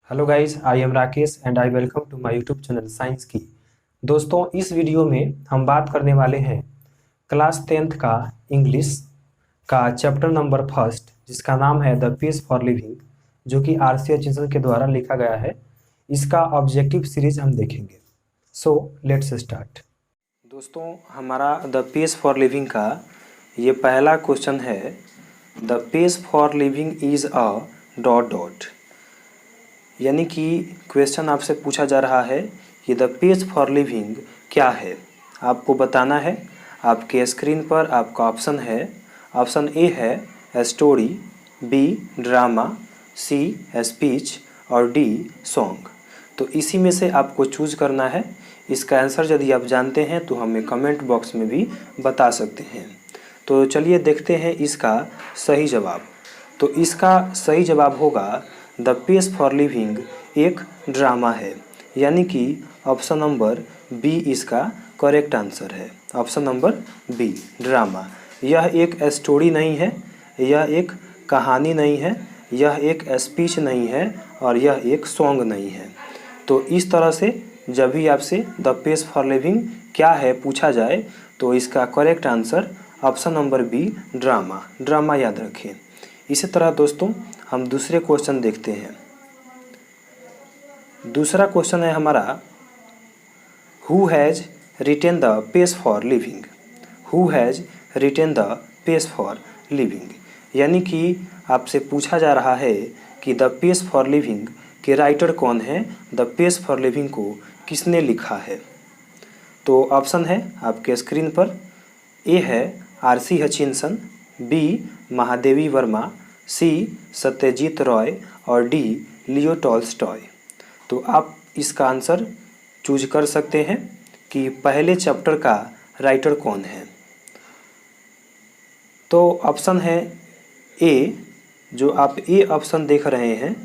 Hello guys, I am Rakesh and I welcome to my YouTube channel science की। दोस्तों, इस video में हम बात करने वाले हैं क्लास 10th का इंग्लिश का चैप्टर नंबर फर्स्ट, जिसका नाम है द पेज फॉर लिविंग, जो कि आर.सी. हचिंसन के द्वारा लिखा गया है। इसका ऑब्जेक्टिव सीरीज हम देखेंगे। So let's start. दोस्तों, हमारा द पेज फॉर लिविंग का ये पहला क्वेश्चन है। The page for living is a dot dot, यानी कि क्वेश्चन आपसे पूछा जा रहा है कि द पेज फॉर लिविंग क्या है। आपको बताना है। आपके स्क्रीन पर आपका ऑप्शन है। ऑप्शन ए है स्टोरी, बी ड्रामा, सी स्पीच और डी सॉन्ग। तो इसी में से आपको चूज करना है। इसका आंसर यदि आप जानते हैं तो हमें कमेंट बॉक्स में भी बता सकते हैं। तो चलिए देखते हैं इसका सही जवाब। तो इसका सही जवाब होगा द पेज फॉर लिविंग एक ड्रामा है, यानी कि ऑप्शन नंबर बी इसका करेक्ट आंसर है। Option number B drama. यह एक स्टोरी नहीं है, यह एक कहानी नहीं है, यह एक स्पीच नहीं है और यह एक सॉन्ग नहीं है। तो इस तरह से जब भी आपसे द पेज फॉर लिविंग क्या है पूछा जाए तो इसका correct answer option number B drama. Drama याद रखें। इसी तरह दोस्तों हम दूसरे क्वेश्चन देखते हैं। दूसरा क्वेश्चन है हमारा, who has retain the page for living. Who has retain the page for living, यानी कि आपसे पूछा जा रहा है कि द पेज फॉर लिविंग के राइटर कौन है, द पेज फॉर लिविंग को किसने लिखा है। तो ऑप्शन है आपके स्क्रीन पर। ए है R C. Hutchinson, B Mahadevi Verma, C Satyajit Ray और डी लियो टॉल्स्टॉय। तो आप इसका आंसर चूज कर सकते हैं कि पहले चैप्टर का राइटर कौन है। तो ऑप्शन है ए, जो आप ए ऑप्शन देख रहे हैं,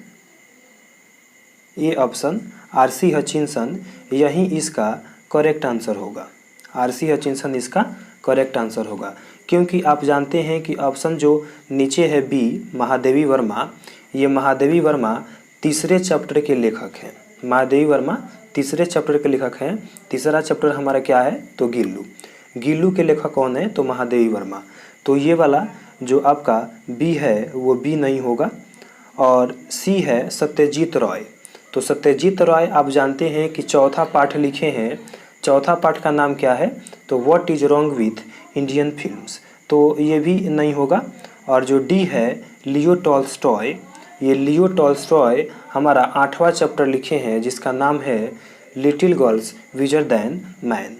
ए ऑप्शन आर.सी. हचिंसन, यही इसका करेक्ट आंसर होगा। आर.सी. हचिंसन इसका करेक्ट आंसर होगा, क्योंकि आप जानते हैं कि ऑप्शन जो नीचे है बी महादेवी वर्मा, ये महादेवी वर्मा तीसरे चैप्टर के लेखक हैं। महादेवी वर्मा तीसरे चैप्टर के लेखक हैं। तीसरा चैप्टर हमारा क्या है तो गिल्लू। गिल्लू के लेखक कौन है तो महादेवी वर्मा। तो ये वाला जो आपका बी है वो बी नहीं होगा। और सी है सत्यजीत रॉय। तो सत्यजीत रॉय आप जानते हैं कि चौथा पाठ लिखे हैं। चौथा पाठ का नाम क्या है तो what is wrong with Indian films, तो ये भी नहीं होगा। और जो डी है लियो टॉल्स्टॉय, ये लियो टॉल्स्टॉय हमारा 8वां चैप्टर लिखे हैं जिसका नाम है लिटिल गर्ल्स विजर दैन मैन।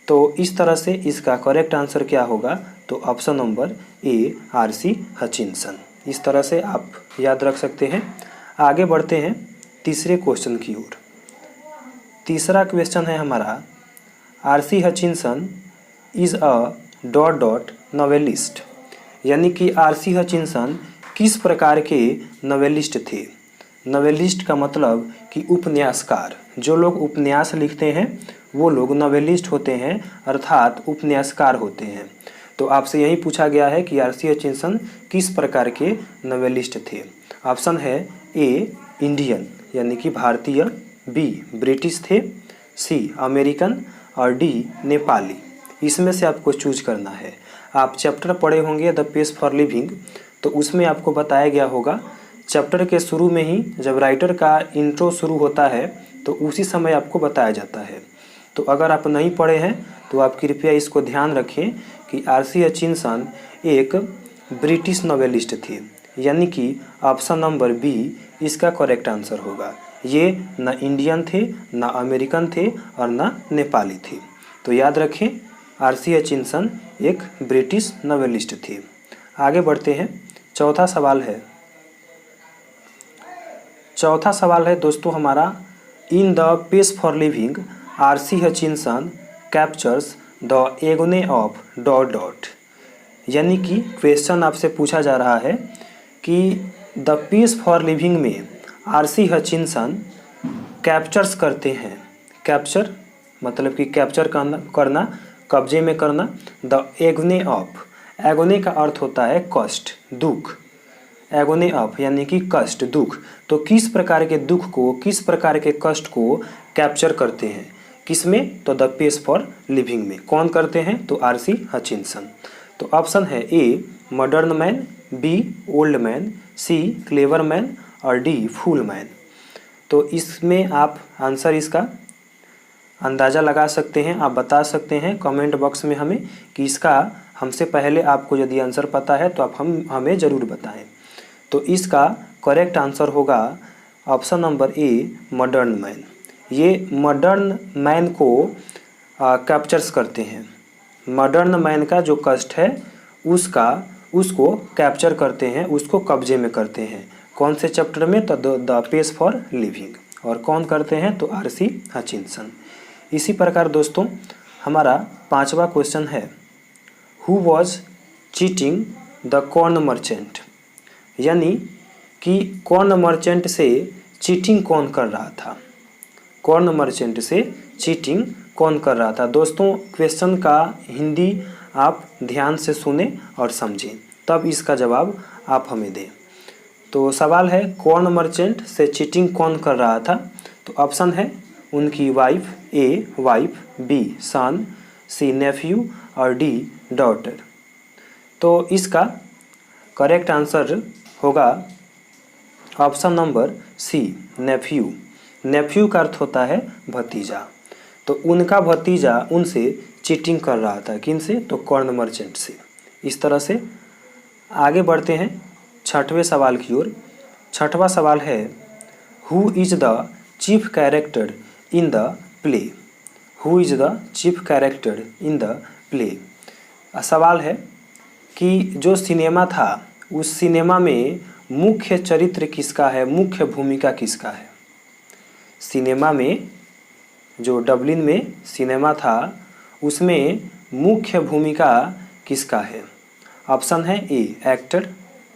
तो इस तरह से इसका करेक्ट आंसर क्या होगा तो option number A RC. Hutchinson. इस तरह से आप याद रख सकते हैं। आगे बढ़ते हैं तीसरे क्वेश्चन की ओर। तीसरा क्वेश्चन है हमारा, RC. Hutchinson is a dot dot novelist, यानी कि आर.सी. हचिंसन किस प्रकार के नॉवेलिस्ट थे। नॉवेलिस्ट का मतलब कि उपन्यासकार। जो लोग उपन्यास लिखते हैं वो लोग नॉवेलिस्ट होते हैं, अर्थात उपन्यासकार होते हैं। तो आपसे यही पूछा गया है कि आर.सी. हचिंसन किस प्रकार के नॉवेलिस्ट थे। ऑप्शन है ए इंडियन, यानी कि भारतीय, बी ब्रिटिश थे, सी अमेरिकन और डी नेपाली। इसमें से आपको चूज करना है। आप चैप्टर पढ़े होंगे द पेज फॉर लिविंग, तो उसमें आपको बताया गया होगा चैप्टर के शुरू में ही जब राइटर का इंट्रो शुरू होता है तो उसी समय आपको बताया जाता है। तो अगर आप नहीं पढ़े हैं तो आप कृपया इसको ध्यान रखें कि आर.सी. हचिंसन एक ब्रिटिश नॉवेलिस्ट थे, यानी कि ऑप्शन नंबर बी इसका करेक्ट आंसर होगा। ये न इंडियन थे, न अमेरिकन थे और न नेपाली थे। तो याद रखें आर.सी. हचिंसन एक ब्रिटिश नॉवेलिस्ट थे। आगे बढ़ते हैं। चौथा सवाल है दोस्तों हमारा, in the page for living RC. Hutchinson captures the agony of dot dot, यानी कि क्वेश्चन आपसे पूछा जा रहा है कि द पेज फॉर लिविंग में आर.सी. हचिंसन कैप्चर्स करते हैं। कैप्चर मतलब कि कैप्चर करना, कब्जे में करना। द एगोनी ऑफ, एगोनी का अर्थ होता है कष्ट, दुख। एगोनी ऑफ यानी कि कष्ट, दुख। तो किस प्रकार के दुख को, किस प्रकार के कष्ट को कैप्चर करते हैं, किसमें? तो द पेस फॉर लिविंग में। कौन करते हैं? तो आरसी हचिंसन। तो ऑप्शन है A modern man, B old man, C clever man और डी फूल मैन। तो इसमें आप आंसर इसका अंदाज़ा लगा सकते हैं, आप बता सकते हैं कमेंट बॉक्स में हमें कि इसका हमसे पहले आपको यदि आंसर पता है तो आप हमें ज़रूर बताएं। तो इसका करेक्ट आंसर होगा option number A modern man. ये मॉडर्न मैन को कैप्चर्स करते हैं। मॉडर्न मैन का जो कष्ट है उसको कैप्चर करते हैं, उसको कब्जे में करते हैं। कौन से चैप्टर में? तो द पेस फॉर लिविंग। और कौन करते हैं? तो आरसी हचिंसन। इसी प्रकार दोस्तों हमारा 5वां क्वेश्चन है, who was cheating the corn merchant, यानी कि कॉर्न मर्चेंट से चीटिंग कौन कर रहा था? कॉर्न मर्चेंट से चीटिंग कौन कर रहा था? दोस्तों क्वेश्चन का हिंदी आप ध्यान से सुने और समझें, तब इसका जवाब आप हमें दें। तो सवाल है कॉर्न मर्चेंट से चीटिंग कौन कर रहा था? तो ऑप्शन है उनकी wife, A wife, B son, C nephew और डी डॉटर। तो इसका करेक्ट आंसर होगा option number C nephew. Nephew का अर्थ होता है भतीजा। तो उनका भतीजा उनसे चीटिंग कर रहा था, किनसे? तो कॉर्न मर्चेंट से। इस तरह से आगे बढ़ते हैं 6वें सवाल की ओर। 6वां सवाल है, who is the chief character in the play? Who is the chief character in the play? सवाल है कि जो सिनेमा था उस सिनेमा में मुख्य चरित्र किसका है, मुख्य भूमिका किसका है? सिनेमा में, जो डबलिन में सिनेमा था उसमें मुख्य भूमिका किसका है? ऑप्शन है A actor,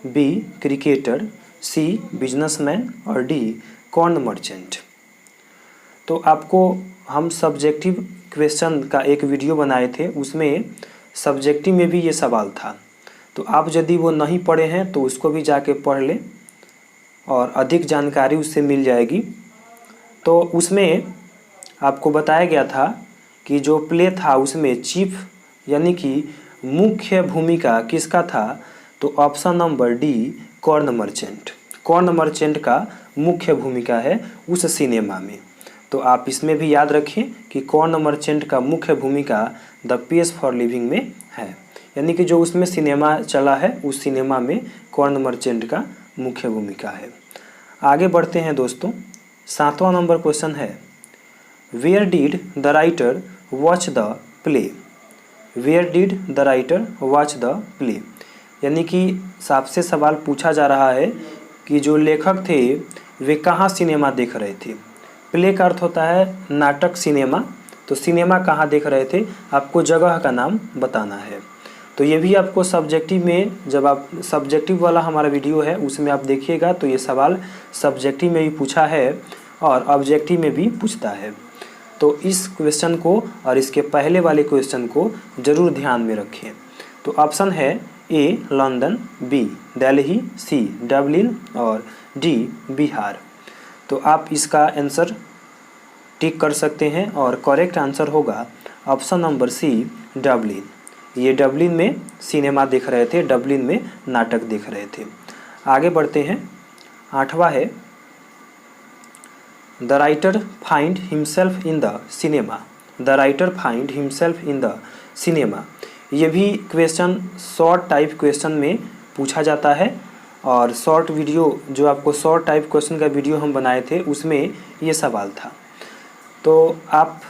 B cricketer, C businessman और डी कॉर्न मर्चेंट। तो आपको हम सब्जेक्टिव क्वेश्चन का एक वीडियो बनाए थे, उसमें सब्जेक्टिव में भी ये सवाल था। तो आप यदि वो नहीं पढ़े हैं तो उसको भी जाके पढ़ लें और अधिक जानकारी उससे मिल जाएगी। तो उसमें आपको बताया गया था कि जो प्ले था उसमें चीफ यानी कि मुख्य भूमिका किसका था? तो option number D corn merchant. Corn merchant का मुख्य भूमिका है उस सिनेमा में। तो आप इसमें भी याद रखें कि कॉर्न मर्चेंट का मुख्य भूमिका द पेस फॉर लिविंग में है, यानी कि जो उसमें सिनेमा चला है उस सिनेमा में कॉर्न मर्चेंट का मुख्य भूमिका है। आगे बढ़ते हैं दोस्तों, 7वां नंबर क्वेश्चन है, where did the writer watch the play? Where did the writer watch the play, यानी कि आपसे सवाल पूछा जा रहा है कि जो लेखक थे वे कहाँ सिनेमा देख रहे थे। प्ले का अर्थ होता है नाटक, सिनेमा। तो सिनेमा कहाँ देख रहे थे, आपको जगह का नाम बताना है। तो ये भी आपको सब्जेक्टिव में, जब आप सब्जेक्टिव वाला हमारा वीडियो है उसमें आप देखिएगा तो ये सवाल सब्जेक्टिव में भी पूछा है और ऑब्जेक्टिव में भी पूछता है। तो इस क्वेश्चन को और इसके पहले वाले क्वेश्चन को ज़रूर ध्यान में रखें। तो ऑप्शन है ए लंदन, बी दिल्ली, सी डबलिन और डी बिहार। तो आप इसका आंसर टिक कर सकते हैं और करेक्ट आंसर होगा ऑप्शन नंबर सी डबलिन। ये डबलिन में सिनेमा देख रहे थे, डबलिन में नाटक देख रहे थे। आगे बढ़ते हैं, 8वां है, the writer find himself in the cinema. The writer find himself in the cinema. ये भी क्वेश्चन शॉर्ट टाइप क्वेश्चन में पूछा जाता है और शॉर्ट वीडियो, जो आपको शॉर्ट टाइप क्वेश्चन का वीडियो हम बनाए थे उसमें ये सवाल था। तो आप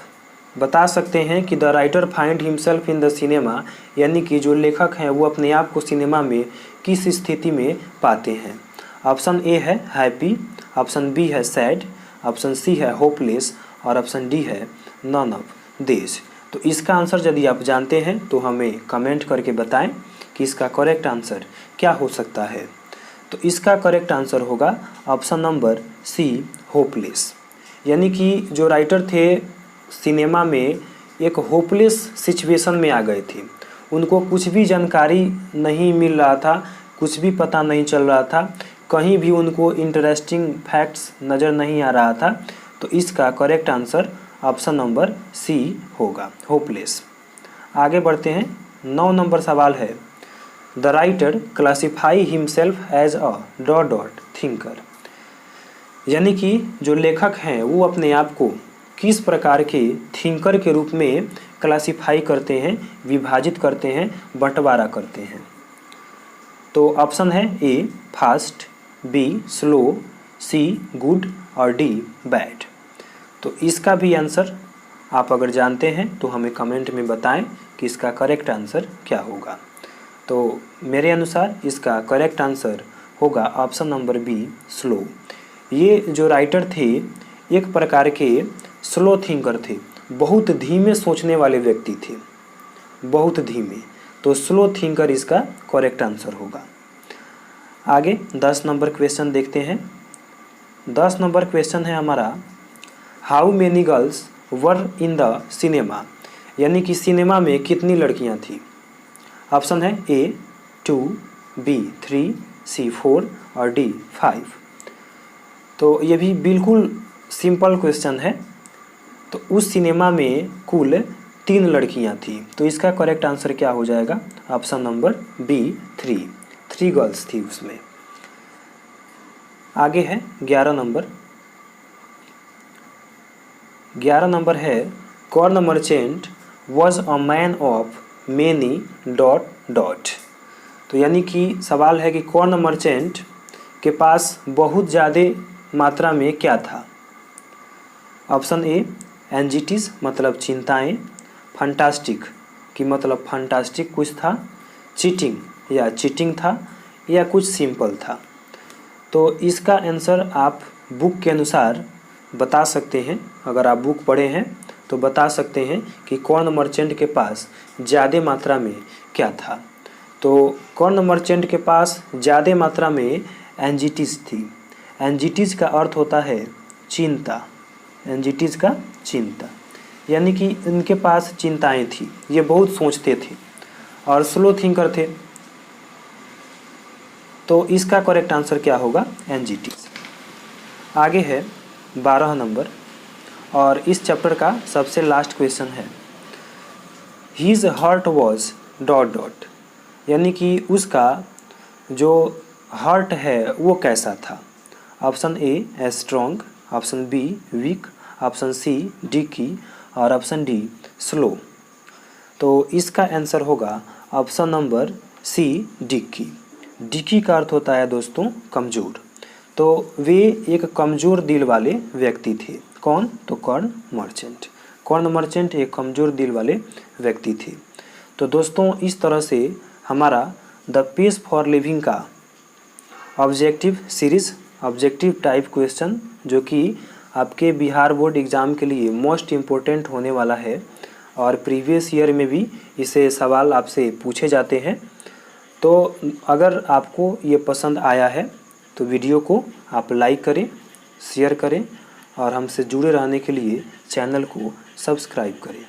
बता सकते हैं कि the writer find himself in the cinema, यानी कि जो लेखक हैं वो अपने आप को सिनेमा में किस स्थिति में पाते हैं। ऑप्शन ए है हैप्पी, ऑप्शन बी है सैड, ऑप्शन सी है होपलेस और ऑप्शन डी है नन ऑफ दिस। तो इसका आंसर यदि आप जानते हैं तो हमें कमेंट करके बताएं कि इसका करेक्ट आंसर क्या हो सकता है। तो इसका करेक्ट आंसर होगा ऑप्शन नंबर सी होपलेस, यानी कि जो राइटर थे सिनेमा में एक होपलेस सिचुएशन में आ गए थे। उनको कुछ भी जानकारी नहीं मिल रहा था, कुछ भी पता नहीं चल रहा था, कहीं भी उनको इंटरेस्टिंग फैक्ट्स नज़र नहीं आ रहा था, तो इसका correct answer option number C होगा, होपलेस। आगे बढ़ते हैं। 9 नंबर सवाल है, the writer classify himself as a dot dot thinker. यानी कि जो लेखक हैं वो अपने आप को किस प्रकार के थिंकर के रूप में क्लासीफाई करते हैं, विभाजित करते हैं, बंटवारा करते हैं। तो ऑप्शन है A fast, B slow, C good और डी बैड। तो इसका भी आंसर आप अगर जानते हैं तो हमें कमेंट में बताएं कि इसका करेक्ट आंसर क्या होगा। तो मेरे अनुसार इसका करेक्ट आंसर होगा ऑप्शन नंबर बी स्लो। ये जो राइटर थे एक प्रकार के स्लो थिंकर थे, बहुत धीमे सोचने वाले व्यक्ति थे, बहुत धीमे। तो स्लो थिंकर इसका करेक्ट आंसर होगा। आगे 10 नंबर क्वेश्चन देखते हैं। 10 नंबर क्वेश्चन है हमारा, how many girls were in the cinema. यानी कि सिनेमा में कितनी लड़कियां थी। ऑप्शन है ए 2, बी 3, सी 4 और डी 5। तो ये भी बिल्कुल सिंपल क्वेश्चन है। तो उस सिनेमा में कुल 3 लड़कियां थी, तो इसका करेक्ट आंसर क्या हो जाएगा, ऑप्शन नंबर बी 3 गर्ल्स थी उसमें। आगे है 11 नंबर। 11 नंबर है, corn merchant was a man of many dot dot. तो यानी कि सवाल है कि कॉर्न मर्चेंट के पास बहुत ज़्यादा मात्रा में क्या था। ऑप्शन ए एंजिटीज मतलब चिंताएं, फंटास्टिक कि मतलब फंटास्टिक कुछ था, चीटिंग या चीटिंग था, या कुछ सिंपल था। तो इसका आंसर आप बुक के अनुसार बता सकते हैं। अगर आप बुक पढ़े हैं तो बता सकते हैं कि कॉर्न मर्चेंट के पास ज़्यादा मात्रा में क्या था। तो कॉर्न मर्चेंट के पास ज़्यादा मात्रा में एंजिटीज थी। एंजिटीज का अर्थ होता है चिंता, एंजिटीज का चिंता, यानी कि इनके पास चिंताएं थी, ये बहुत सोचते थे और स्लो थिंकर थे। तो इसका करेक्ट आंसर क्या होगा, एंजिटीज। आगे है 12 नंबर और इस चैप्टर का सबसे लास्ट क्वेश्चन है, his heart was dot dot. यानी कि उसका जो हार्ट है वो कैसा था। Option A strong, option B weak, option C dicky और ऑप्शन डी स्लो। तो इसका आंसर होगा option number C dicky. Dicky का अर्थ होता है दोस्तों कमज़ोर। तो वे एक कमज़ोर दिल वाले व्यक्ति थे। कौन, तो कॉर्न मर्चेंट। कॉर्न मर्चेंट एक कमज़ोर दिल वाले व्यक्ति थे। तो दोस्तों इस तरह से हमारा द पेज फॉर लिविंग का objective series, objective type question जो कि आपके बिहार बोर्ड एग्ज़ाम के लिए मोस्ट इम्पोर्टेंट होने वाला है और प्रीवियस ईयर में भी इसे सवाल आपसे पूछे जाते हैं। तो अगर आपको ये पसंद आया है तो वीडियो को आप लाइक करें, शेयर करें और हमसे जुड़े रहने के लिए चैनल को सब्सक्राइब करें।